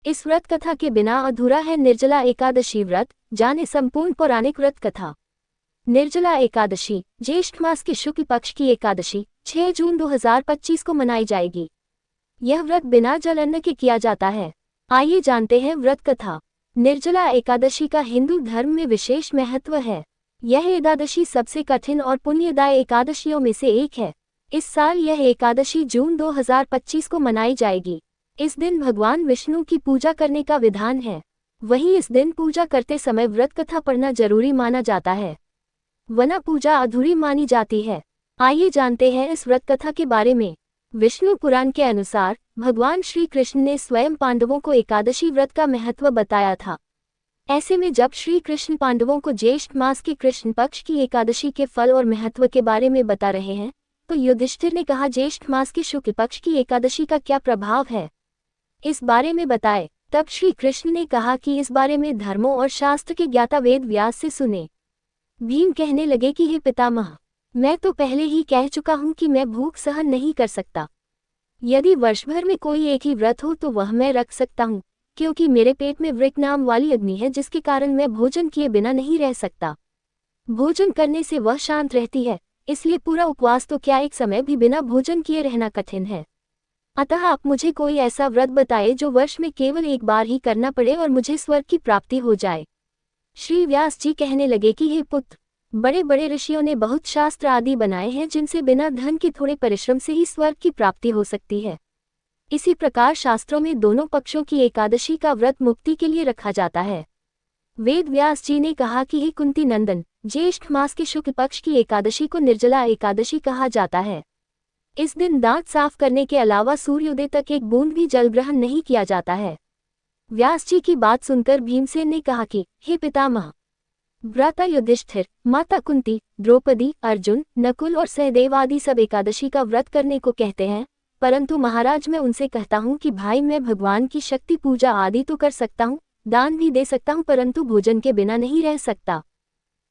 इस व्रत कथा के बिना अधूरा है निर्जला एकादशी व्रत। जाने संपूर्ण पौराणिक व्रत कथा। निर्जला एकादशी ज्येष्ठ मास के शुक्ल पक्ष की एकादशी 6 जून 2025 को मनाई जाएगी। यह व्रत बिना जल अन्न के किया जाता है। आइए जानते हैं व्रत कथा। निर्जला एकादशी का हिंदू धर्म में विशेष महत्व है। यह एकादशी सबसे कठिन और पुण्यदायी एकादशियों में से एक है। इस साल यह एकादशी जून 2025 को मनाई जाएगी। इस दिन भगवान विष्णु की पूजा करने का विधान है। वहीं इस दिन पूजा करते समय व्रत कथा पढ़ना जरूरी माना जाता है, वरना पूजा अधूरी मानी जाती है। आइए जानते हैं इस व्रत कथा के बारे में। विष्णु पुराण के अनुसार भगवान श्री कृष्ण ने स्वयं पांडवों को एकादशी व्रत का महत्व बताया था। ऐसे में जब श्री कृष्ण पांडवों को ज्येष्ठ मास के कृष्ण पक्ष की एकादशी के फल और महत्व के बारे में बता रहे हैं, तो युधिष्ठिर ने कहा, ज्येष्ठ मास के शुक्ल पक्ष की एकादशी का क्या प्रभाव है, इस बारे में बताए। तब श्री कृष्ण ने कहा कि इस बारे में धर्मों और शास्त्र के ज्ञाता वेद व्यास से सुने। भीम कहने लगे कि हे पितामह, मैं तो पहले ही कह चुका हूँ कि मैं भूख सहन नहीं कर सकता। यदि वर्ष भर में कोई एक ही व्रत हो तो वह मैं रख सकता हूँ, क्योंकि मेरे पेट में वृक नाम वाली अग्नि है, जिसके कारण मैं भोजन किए बिना नहीं रह सकता। भोजन करने से वह शांत रहती है, इसलिए पूरा उपवास तो क्या एक समय भी बिना भोजन किए रहना कठिन है। अतः आप मुझे कोई ऐसा व्रत बताए जो वर्ष में केवल एक बार ही करना पड़े और मुझे स्वर्ग की प्राप्ति हो जाए। श्री व्यास जी कहने लगे कि हे पुत्र, बड़े बड़े ऋषियों ने बहुत शास्त्र आदि बनाए हैं जिनसे बिना धन के थोड़े परिश्रम से ही स्वर्ग की प्राप्ति हो सकती है। इसी प्रकार शास्त्रों में दोनों पक्षों की एकादशी का व्रत मुक्ति के लिए रखा जाता है। वेद व्यास जी ने कहा कि हे कुंती नंदन, ज्येष्ठ मास के शुक्ल पक्ष की एकादशी को निर्जला एकादशी कहा जाता है। इस दिन दांत साफ करने के अलावा सूर्योदय तक एक बूंद भी जल ग्रहण नहीं किया जाता है। व्यास जी की बात सुनकर भीमसेन ने कहा कि हे पितामह, भ्राता युधिष्ठिर, माता कुंती, द्रौपदी, अर्जुन, नकुल और सहदेव आदि सब एकादशी का व्रत करने को कहते हैं, परंतु महाराज मैं उनसे कहता हूँ कि भाई मैं भगवान की शक्ति पूजा आदि तो कर सकता हूँ, दान भी दे सकता हूँ, परंतु भोजन के बिना नहीं रह सकता।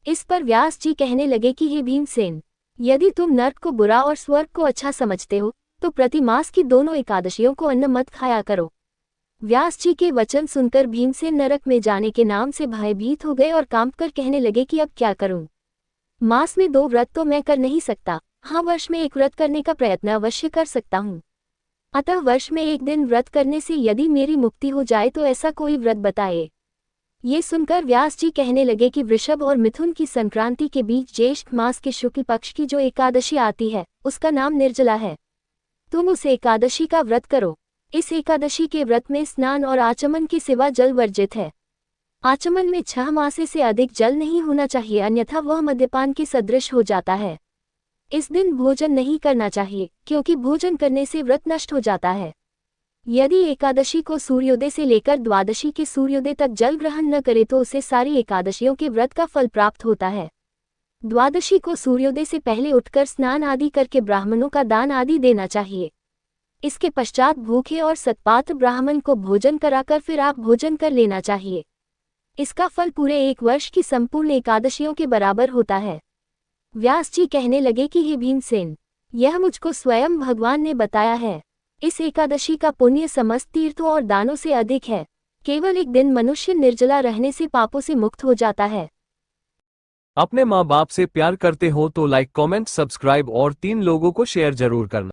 इस पर व्यास जी कहने लगे कि हे भीमसेन, यदि तुम नर्क को बुरा और स्वर्ग को अच्छा समझते हो तो प्रति मास की दोनों एकादशियों को अन्न मत खाया करो। व्यास जी के वचन सुनकर भीमसेन नरक में जाने के नाम से भयभीत हो गए और कांपकर कहने लगे कि अब क्या करूं। मास में 2 व्रत तो मैं कर नहीं सकता, हाँ वर्ष में एक व्रत करने का प्रयत्न अवश्य कर सकता हूँ। अतः वर्ष में एक दिन व्रत करने से यदि मेरी मुक्ति हो जाए तो ऐसा कोई व्रत बताए। ये सुनकर व्यास जी कहने लगे कि वृषभ और मिथुन की संक्रांति के बीच ज्येष्ठ मास के शुक्ल पक्ष की जो एकादशी आती है उसका नाम निर्जला है। तुम उस एकादशी का व्रत करो। इस एकादशी के व्रत में स्नान और आचमन के सिवा जल वर्जित है। आचमन में 6 मासे से अधिक जल नहीं होना चाहिए, अन्यथा वह मद्यपान के सदृश हो जाता है। इस दिन भोजन नहीं करना चाहिए, क्योंकि भोजन करने से व्रत नष्ट हो जाता है। यदि एकादशी को सूर्योदय से लेकर द्वादशी के सूर्योदय तक जल ग्रहण न करे तो उसे सारी एकादशियों के व्रत का फल प्राप्त होता है। द्वादशी को सूर्योदय से पहले उठकर स्नान आदि करके ब्राह्मणों का दान आदि देना चाहिए। इसके पश्चात भूखे और सत्पात्र ब्राह्मण को भोजन कराकर फिर आप भोजन कर लेना चाहिए। इसका फल पूरे 1 वर्ष की संपूर्ण एकादशियों के बराबर होता है। व्यास जी कहने लगे कि हे भीमसेन, यह मुझको स्वयं भगवान ने बताया है। इस एकादशी का पुण्य समस्त तीर्थों और दानों से अधिक है। केवल एक दिन मनुष्य निर्जला रहने से पापों से मुक्त हो जाता है। अपने माँ बाप से प्यार करते हो तो लाइक, कमेंट, सब्सक्राइब और 3 लोगों को शेयर जरूर करना।